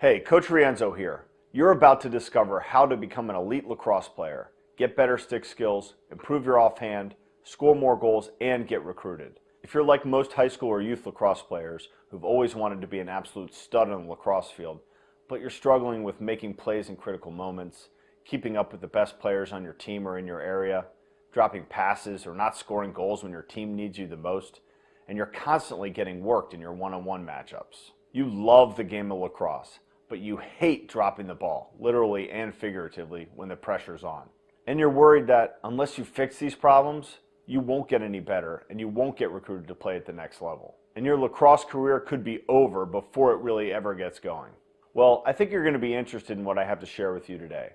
Hey, Coach Rienzo here. You're about to discover how to become an elite lacrosse player, get better stick skills, improve your offhand, score more goals, and get recruited. If you're like most high school or youth lacrosse players who've always wanted to be an absolute stud on the lacrosse field, but you're struggling with making plays in critical moments, keeping up with the best players on your team or in your area, dropping passes or not scoring goals when your team needs you the most, and you're constantly getting worked in your one-on-one matchups. You love the game of lacrosse, but you hate dropping the ball, literally and figuratively, when the pressure's on. And you're worried that unless you fix these problems, you won't get any better and you won't get recruited to play at the next level. And your lacrosse career could be over before it really ever gets going. Well, I think you're going to be interested in what I have to share with you today.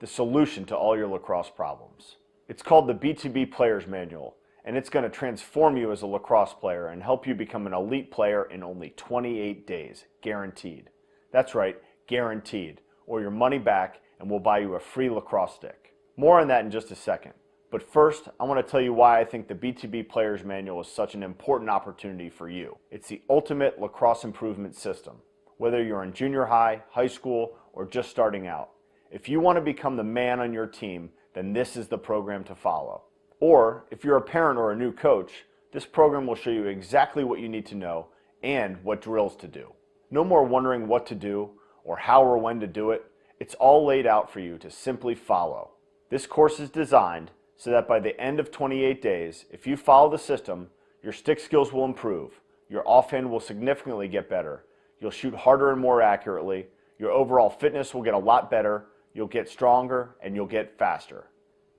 The solution to all your lacrosse problems. It's called the BTB Player's Manual, and it's going to transform you as a lacrosse player and help you become an elite player in only 28 days, guaranteed. That's right, guaranteed, or your money back, and we'll buy you a free lacrosse stick. More on that in just a second. But first, I want to tell you why I think the BTB Player's Manual is such an important opportunity for you. It's the ultimate lacrosse improvement system. Whether you're in junior high, high school, or just starting out. If you want to become the man on your team, then this is the program to follow. Or, if you're a parent or a new coach, this program will show you exactly what you need to know and what drills to do. No more wondering what to do or how or when to do it. It's all laid out for you to simply follow. This course is designed so that by the end of 28 days, if you follow the system, your stick skills will improve, your offhand will significantly get better, you'll shoot harder and more accurately, your overall fitness will get a lot better, you'll get stronger, and you'll get faster.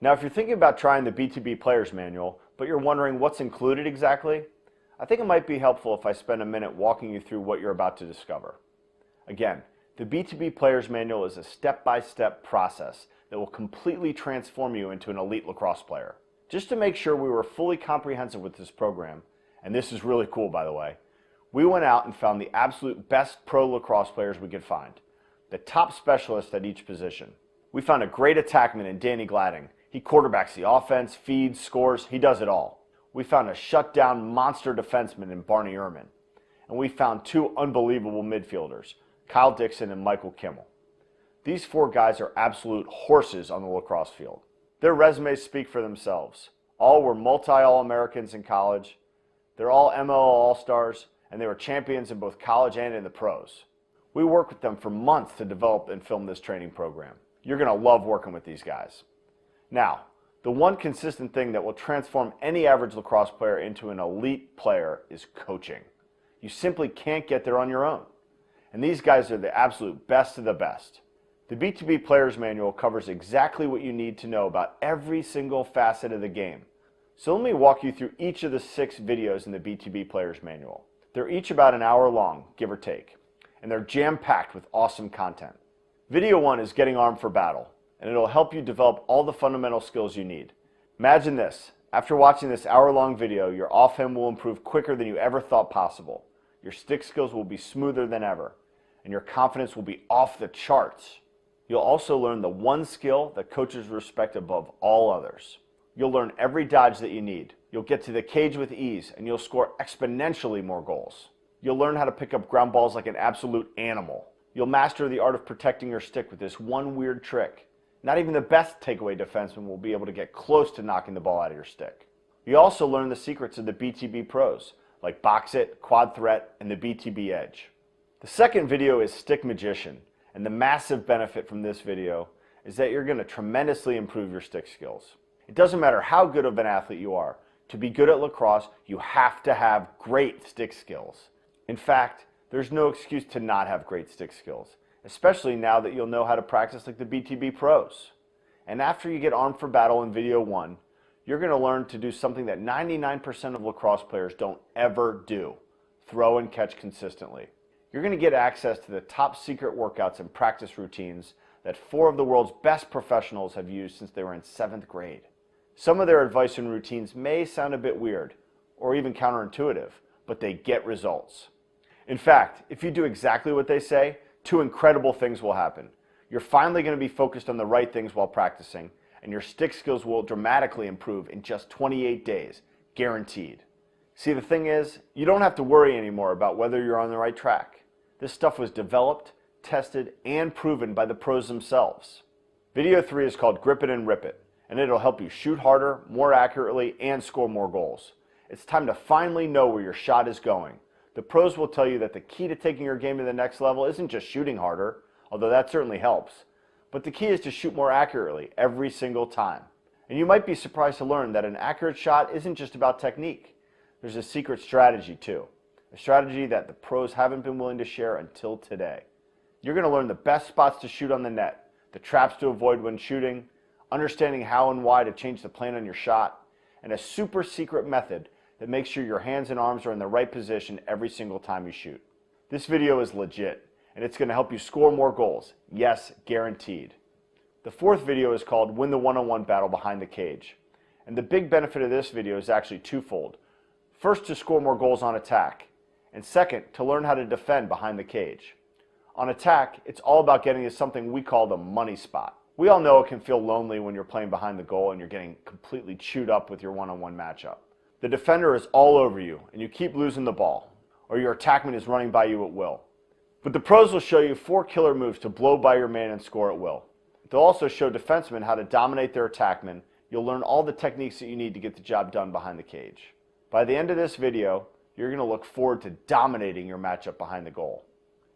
Now, if you're thinking about trying the BTB Player's Manual, but you're wondering what's included exactly, I think it might be helpful if I spend a minute walking you through what you're about to discover. Again, the BTB Player's Manual is a step-by-step process that will completely transform you into an elite lacrosse player. Just to make sure we were fully comprehensive with this program, and this is really cool by the way, we went out and found the absolute best pro lacrosse players we could find, the top specialists at each position. We found a great attackman in Danny Gladding. He quarterbacks the offense, feeds, scores, he does it all. We found a shutdown monster defenseman in Barney Ehrman. And we found two unbelievable midfielders, Kyle Dixon and Michael Kimmel. These four guys are absolute horses on the lacrosse field. Their resumes speak for themselves. All were multi-All-Americans in college. They're all MLL All-Stars, and they were champions in both college and in the pros. We worked with them for months to develop and film this training program. You're going to love working with these guys. Now, the one consistent thing that will transform any average lacrosse player into an elite player is coaching. You simply can't get there on your own. And these guys are the absolute best of the best. The BTB Player's Manual covers exactly what you need to know about every single facet of the game. So let me walk you through each of the 6 videos in the BTB Player's Manual. They're each about an hour long, give or take. And they're jam-packed with awesome content. Video 1 is Getting Armed for Battle, and it'll help you develop all the fundamental skills you need. Imagine this. After watching this hour-long video, your offhand will improve quicker than you ever thought possible. Your stick skills will be smoother than ever, and your confidence will be off the charts. You'll also learn the one skill that coaches respect above all others. You'll learn every dodge that you need. You'll get to the cage with ease, and you'll score exponentially more goals. You'll learn how to pick up ground balls like an absolute animal. You'll master the art of protecting your stick with this one weird trick. Not even the best takeaway defenseman will be able to get close to knocking the ball out of your stick. You also learn the secrets of the BTB pros, like box it, quad threat, and the BTB edge. The second video is Stick Magician, and the massive benefit from this video is that you're going to tremendously improve your stick skills. It doesn't matter how good of an athlete you are. To be good at lacrosse, you have to have great stick skills. In fact, there's no excuse to not have great stick skills, especially now that you'll know how to practice like the BTB pros. And after you get armed for battle in video 1, you're going to learn to do something that 99% of lacrosse players don't ever do: throw and catch consistently. You're going to get access to the top secret workouts and practice routines that 4 of the world's best professionals have used since they were in 7th grade. Some of their advice and routines may sound a bit weird or even counterintuitive, but they get results. In fact, if you do exactly what they say, 2 incredible things will happen. You're finally going to be focused on the right things while practicing, and your stick skills will dramatically improve in just 28 days, guaranteed. See, the thing is, you don't have to worry anymore about whether you're on the right track. This stuff was developed, tested, and proven by the pros themselves. Video 3 is called Grip It and Rip It, and it'll help you shoot harder, more accurately, and score more goals. It's time to finally know where your shot is going. The pros will tell you that the key to taking your game to the next level isn't just shooting harder, although that certainly helps, but the key is to shoot more accurately every single time. And you might be surprised to learn that an accurate shot isn't just about technique. There's a secret strategy too, a strategy that the pros haven't been willing to share until today. You're going to learn the best spots to shoot on the net, the traps to avoid when shooting, understanding how and why to change the plan on your shot, and a super secret method that makes sure your hands and arms are in the right position every single time you shoot. This video is legit, and it's going to help you score more goals. Yes, guaranteed. The fourth video is called Win the One-on-One Battle Behind the Cage. And the big benefit of this video is actually twofold. First, to score more goals on attack, and second, to learn how to defend behind the cage. On attack, it's all about getting to something we call the money spot. We all know it can feel lonely when you're playing behind the goal and you're getting completely chewed up with your one-on-one matchup. The defender is all over you and you keep losing the ball, or your attackman is running by you at will. But the pros will show you 4 killer moves to blow by your man and score at will. They'll also show defensemen how to dominate their attackmen. You'll learn all the techniques that you need to get the job done behind the cage. By the end of this video, you're going to look forward to dominating your matchup behind the goal.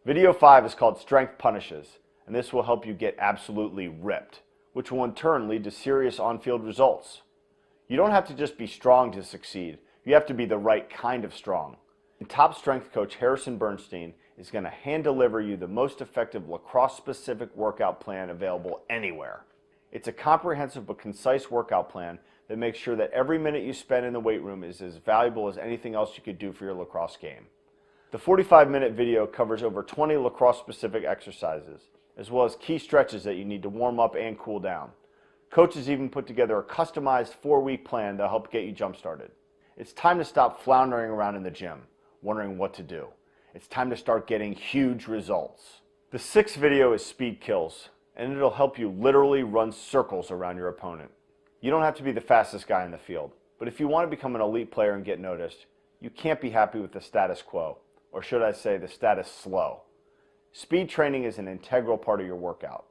Video 5 is called Strength Punishes, and this will help you get absolutely ripped, which will in turn lead to serious on-field results. You don't have to just be strong to succeed, you have to be the right kind of strong. And top strength coach Harrison Bernstein is going to hand-deliver you the most effective lacrosse-specific workout plan available anywhere. It's a comprehensive but concise workout plan that makes sure that every minute you spend in the weight room is as valuable as anything else you could do for your lacrosse game. The 45-minute video covers over 20 lacrosse-specific exercises, as well as key stretches that you need to warm up and cool down. Coaches even put together a customized 4-week plan that'll help get you jump-started. It's time to stop floundering around in the gym, wondering what to do. It's time to start getting huge results. The 6th video is Speed Kills, and it'll help you literally run circles around your opponent. You don't have to be the fastest guy in the field, but if you want to become an elite player and get noticed, you can't be happy with the status quo, or should I say the status slow. Speed training is an integral part of your workout,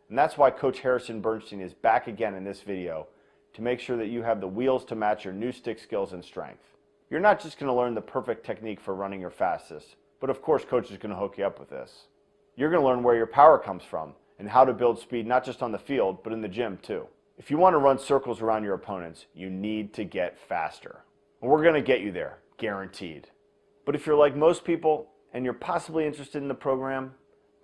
and that's why Coach Harrison Bernstein is back again in this video to make sure that you have the wheels to match your new stick skills and strength. You're not just going to learn the perfect technique for running your fastest, but of course Coach is going to hook you up with this. You're going to learn where your power comes from and how to build speed not just on the field, but in the gym too. If you want to run circles around your opponents, you need to get faster. And we're going to get you there, guaranteed. But if you're like most people and you're possibly interested in the program,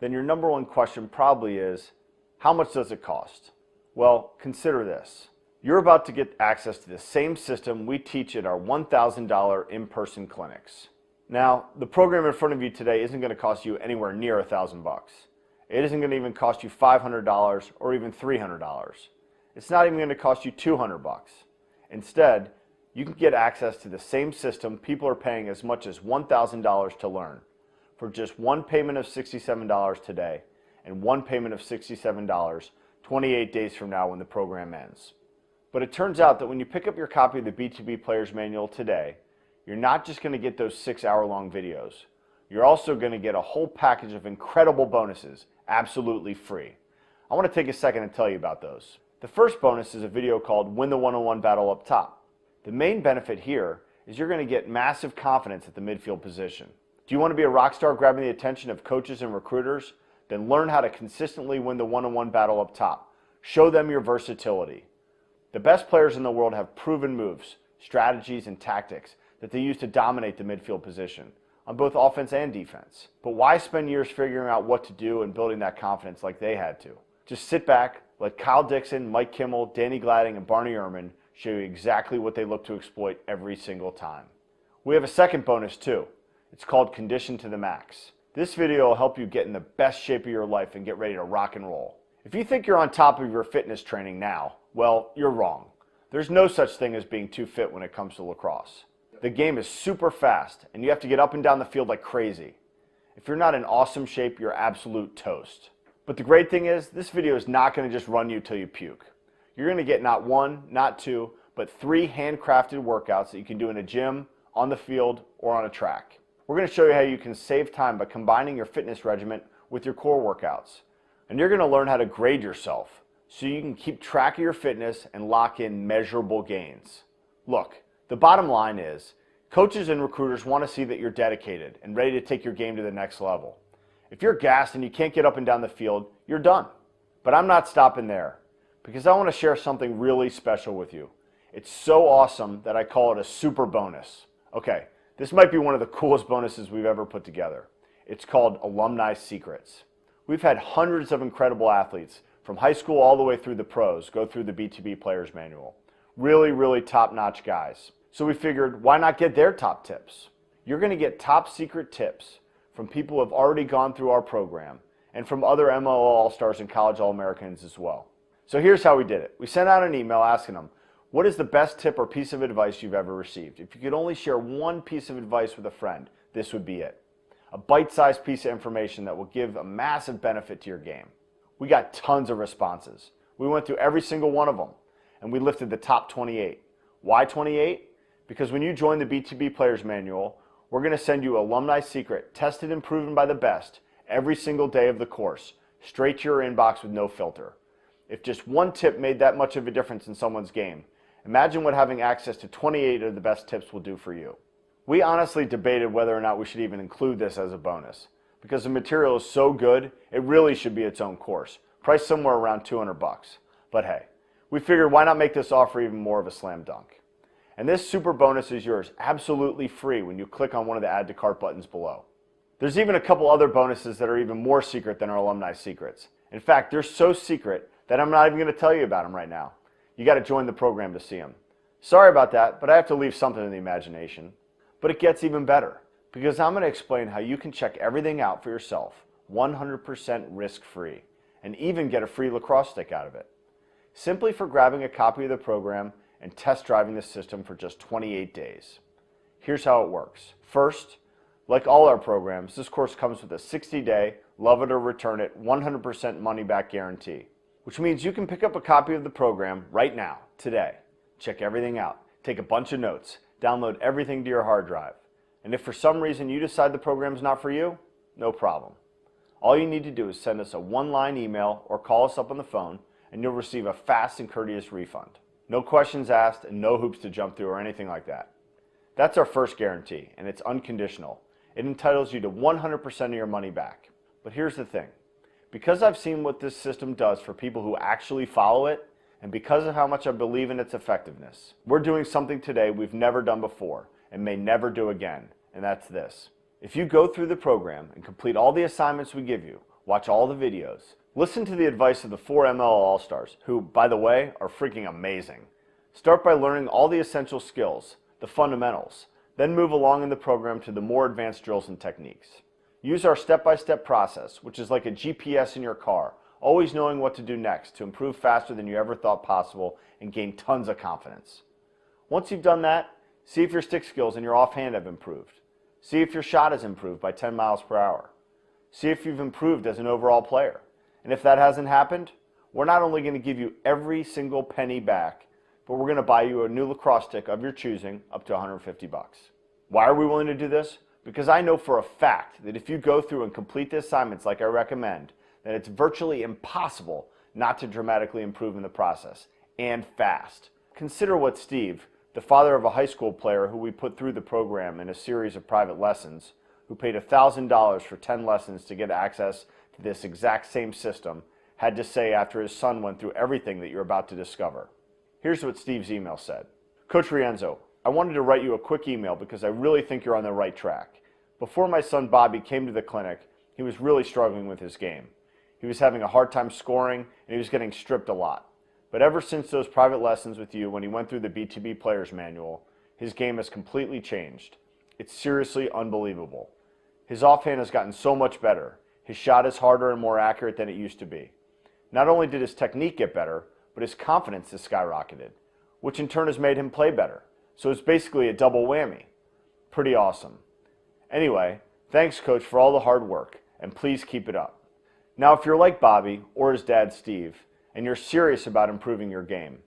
then your number one question probably is, how much does it cost? Well, consider this. You're about to get access to the same system we teach at our $1,000 in-person clinics. Now, the program in front of you today isn't going to cost you anywhere near $1,000. It isn't going to even cost you $500 or even $300. It's not even going to cost you $200. Instead, you can get access to the same system people are paying as much as $1,000 to learn for just one payment of $67 today and one payment of $67 28 days from now when the program ends. But it turns out that when you pick up your copy of the BTB Player's Manual today, you're not just going to get those 6-hour-long videos. You're also going to get a whole package of incredible bonuses, absolutely free. I want to take a second and tell you about those. The first bonus is a video called Win the One-on-One Battle Up Top. The main benefit here is you're going to get massive confidence at the midfield position. Do you want to be a rock star grabbing the attention of coaches and recruiters? Then learn how to consistently win the one-on-one battle up top. Show them your versatility. The best players in the world have proven moves, strategies, and tactics that they use to dominate the midfield position on both offense and defense. But why spend years figuring out what to do and building that confidence like they had to? Just sit back, let Kyle Dixon, Mike Kimmel, Danny Gladding, and Barney Ehrman show you exactly what they look to exploit every single time. We have a second bonus too. It's called Condition to the Max. This video will help you get in the best shape of your life and get ready to rock and roll. If you think you're on top of your fitness training now, well, you're wrong. There's no such thing as being too fit when it comes to lacrosse. The game is super fast and you have to get up and down the field like crazy. If you're not in awesome shape, you're absolute toast. But the great thing is, this video is not going to just run you till you puke. You're going to get not one, not two, but 3 handcrafted workouts that you can do in a gym, on the field, or on a track. We're going to show you how you can save time by combining your fitness regimen with your core workouts. And you're going to learn how to grade yourself so you can keep track of your fitness and lock in measurable gains. Look, the bottom line is, coaches and recruiters want to see that you're dedicated and ready to take your game to the next level. If you're gassed and you can't get up and down the field, you're done. But I'm not stopping there, because I want to share something really special with you. It's so awesome that I call it a super bonus. Okay, this might be one of the coolest bonuses we've ever put together. It's called Alumni Secrets. We've had hundreds of incredible athletes from high school all the way through the pros go through the BTB Player's Manual. Really top-notch guys. So we figured, why not get their top tips? You're going to get top secret tips from people who have already gone through our program and from other MLL All-Stars and College All-Americans as well. So here's how we did it. We sent out an email asking them, what is the best tip or piece of advice you've ever received? If you could only share one piece of advice with a friend, this would be it. A bite-sized piece of information that will give a massive benefit to your game. We got tons of responses. We went through every single one of them, and we lifted the top 28. Why 28? Because when you join the BTB Player's Manual, we're going to send you Alumni Secret, tested and proven by the best, every single day of the course, straight to your inbox with no filter. If just one tip made that much of a difference in someone's game, imagine what having access to 28 of the best tips will do for you. We honestly debated whether or not we should even include this as a bonus, because the material is so good, it really should be its own course, priced somewhere around $200. But hey, we figured why not make this offer even more of a slam dunk. And this super bonus is yours absolutely free when you click on one of the Add to Cart buttons below. There's even a couple other bonuses that are even more secret than our Alumni Secrets. In fact, they're so secret that I'm not even going to tell you about them right now. You got to join the program to see them. Sorry about that, but I have to leave something to the imagination. But it gets even better, because I'm going to explain how you can check everything out for yourself 100% risk-free and even get a free lacrosse stick out of it, simply for grabbing a copy of the program and test driving the system for just 28 days. Here's how it works. First, like all our programs, this course comes with a 60-day, love it or return it, 100% money-back guarantee, which means you can pick up a copy of the program right now, today, check everything out, take a bunch of notes, download everything to your hard drive. And if for some reason you decide the program's not for you, no problem. All you need to do is send us a one-line email or call us up on the phone, and you'll receive a fast and courteous refund. No questions asked and no hoops to jump through or anything like that. That's our first guarantee, and it's unconditional. It entitles you to 100% of your money back. But here's the thing. Because I've seen what this system does for people who actually follow it, and because of how much I believe in its effectiveness, we're doing something today we've never done before and may never do again, and that's this. If you go through the program and complete all the assignments we give you, watch all the videos, listen to the advice of the 4 MLL All-Stars, who, by the way, are freaking amazing. Start by learning all the essential skills, the fundamentals, then move along in the program to the more advanced drills and techniques. Use our step-by-step process, which is like a GPS in your car, always knowing what to do next to improve faster than you ever thought possible and gain tons of confidence. Once you've done that, see if your stick skills and your offhand have improved. See if your shot has improved by 10 miles per hour. See if you've improved as an overall player. And if that hasn't happened, we're not only going to give you every single penny back, but we're going to buy you a new lacrosse stick of your choosing up to $150. Why are we willing to do this? Because I know for a fact that if you go through and complete the assignments like I recommend, then it's virtually impossible not to dramatically improve in the process, and fast. Consider what Steve, the father of a high school player who we put through the program in a series of private lessons, who paid $1,000 for 10 lessons to get access to this exact same system, had to say after his son went through everything that you're about to discover. Here's what Steve's email said. Coach Rienzo, I wanted to write you a quick email because I really think you're on the right track. Before my son Bobby came to the clinic, he was really struggling with his game. He was having a hard time scoring and he was getting stripped a lot. But ever since those private lessons with you when he went through the BTB Player's Manual, his game has completely changed. It's seriously unbelievable. His offhand has gotten so much better. His shot is harder and more accurate than it used to be. Not only did his technique get better, but his confidence has skyrocketed, which in turn has made him play better. So it's basically a double whammy. Pretty awesome. Anyway, thanks coach for all the hard work, and please keep it up. Now if you're like Bobby or his dad Steve, and you're serious about improving your game,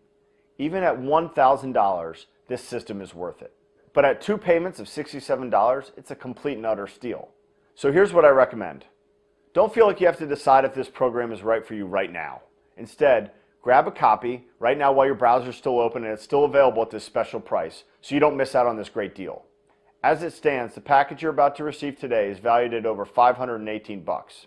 even at $1,000, this system is worth it. But at 2 payments of $67, it's a complete and utter steal. So here's what I recommend. Don't feel like you have to decide if this program is right for you right now. Instead, grab a copy right now while your browser is still open and it's still available at this special price, so you don't miss out on this great deal. As it stands, the package you're about to receive today is valued at over $518.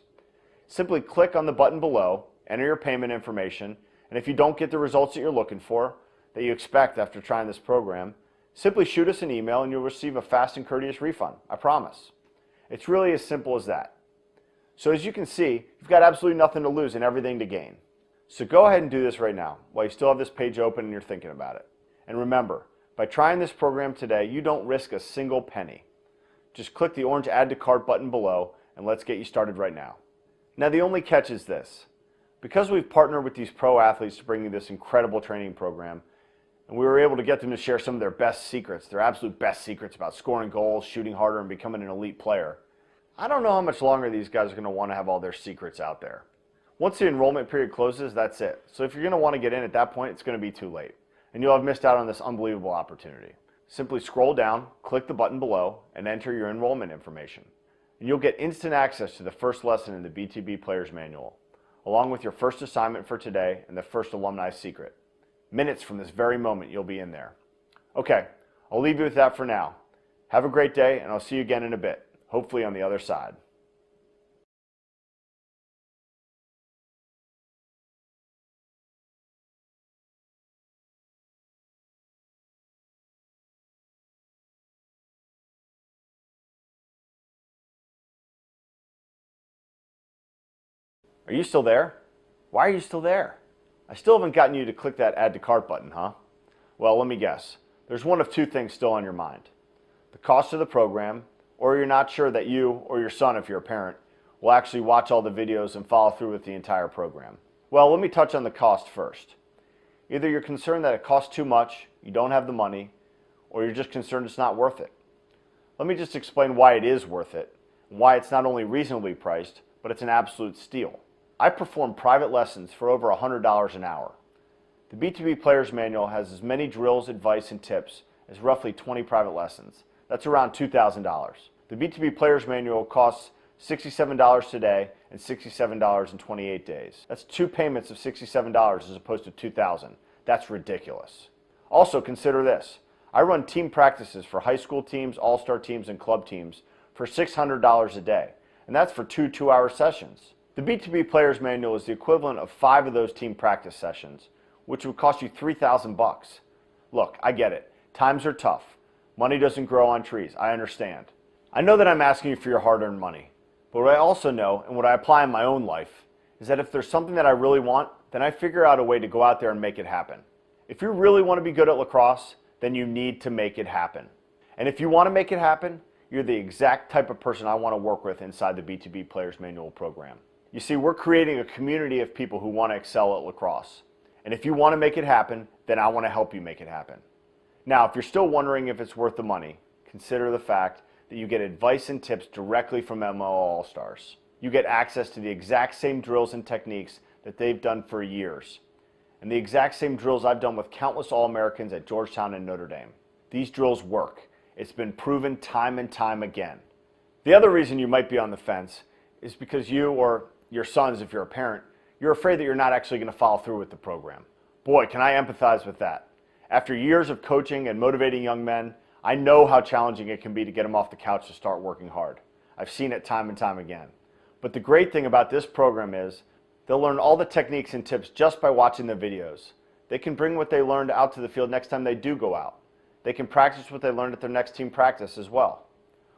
Simply click on the button below, enter your payment information, and if you don't get the results that you're looking for, that you expect after trying this program, simply shoot us an email and you'll receive a fast and courteous refund. I promise. It's really as simple as that. So as you can see, you've got absolutely nothing to lose and everything to gain. So go ahead and do this right now while you still have this page open and you're thinking about it. And remember, by trying this program today, you don't risk a single penny. Just click the orange Add to Cart button below and let's get you started right now. Now the only catch is this. Because we've partnered with these pro athletes to bring you this incredible training program, and we were able to get them to share some of their best secrets, their absolute best secrets about scoring goals, shooting harder, and becoming an elite player, I don't know how much longer these guys are going to want to have all their secrets out there. Once the enrollment period closes, that's it. So if you're going to want to get in at that point, it's going to be too late. And you'll have missed out on this unbelievable opportunity. Simply scroll down, click the button below, and enter your enrollment information. And you'll get instant access to the first lesson in the BTB Player's Manual, along with your first assignment for today and the first alumni secret. Minutes from this very moment, you'll be in there. Okay, I'll leave you with that for now. Have a great day, and I'll see you again in a bit, hopefully on the other side. Are you still there? Why are you still there? I still haven't gotten you to click that Add to Cart button, huh? Well, let me guess. There's one of two things still on your mind. The cost of the program, or you're not sure that you, or your son if you're a parent, will actually watch all the videos and follow through with the entire program. Well, let me touch on the cost first. Either you're concerned that it costs too much, you don't have the money, or you're just concerned it's not worth it. Let me just explain why it is worth it, and why it's not only reasonably priced, but it's an absolute steal. I perform private lessons for over $100 an hour. The BTB Player's Manual has as many drills, advice, and tips as roughly 20 private lessons. That's around $2,000. The BTB Player's Manual costs $67 today and $67 in 28 days. That's two payments of $67 as opposed to $2,000. That's ridiculous. Also consider this. I run team practices for high school teams, all-star teams, and club teams for $600 a day, and that's for two 2-hour sessions. The BTB Player's Manual is the equivalent of 5 of those team practice sessions, which would cost you $3,000. Look, I get it. Times are tough. Money doesn't grow on trees. I understand. I know that I'm asking you for your hard-earned money, but what I also know, and what I apply in my own life, is that if there's something that I really want, then I figure out a way to go out there and make it happen. If you really want to be good at lacrosse, then you need to make it happen. And if you want to make it happen, you're the exact type of person I want to work with inside the BTB Player's Manual program. You see, we're creating a community of people who want to excel at lacrosse. And if you want to make it happen, then I want to help you make it happen. Now, if you're still wondering if it's worth the money, consider the fact that you get advice and tips directly from MO All-Stars. You get access to the exact same drills and techniques that they've done for years, and the exact same drills I've done with countless All-Americans at Georgetown and Notre Dame. These drills work. It's been proven time and time again. The other reason you might be on the fence is because you, or your sons if you're a parent, you're afraid that you're not actually going to follow through with the program. Boy, can I empathize with that. After years of coaching and motivating young men, I know how challenging it can be to get them off the couch to start working hard. I've seen it time and time again. But the great thing about this program is they'll learn all the techniques and tips just by watching the videos. They can bring what they learned out to the field next time they do go out. They can practice what they learned at their next team practice as well.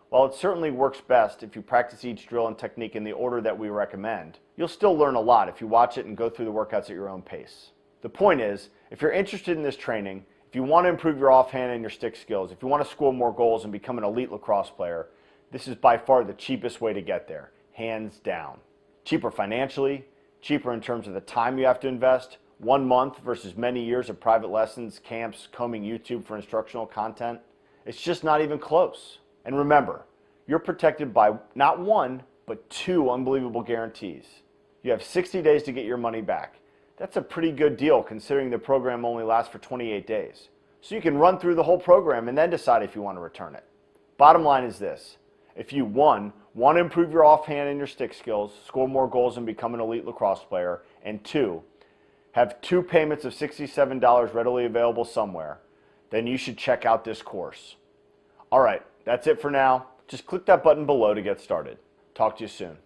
While it certainly works best if you practice each drill and technique in the order that we recommend, you'll still learn a lot if you watch it and go through the workouts at your own pace. The point is, if you're interested in this training, if you want to improve your offhand and your stick skills, if you want to score more goals and become an elite lacrosse player, this is by far the cheapest way to get there, hands down. Cheaper financially, cheaper in terms of the time you have to invest, 1 month versus many years of private lessons, camps, combing YouTube for instructional content. It's just not even close. And remember, you're protected by not 1, but 2 unbelievable guarantees. You have 60 days to get your money back. That's a pretty good deal considering the program only lasts for 28 days. So you can run through the whole program and then decide if you want to return it. Bottom line is this. If you, one, want to improve your offhand and your stick skills, score more goals, and become an elite lacrosse player, and two, have 2 payments of $67 readily available somewhere, then you should check out this course. All right, that's it for now. Just click that button below to get started. Talk to you soon.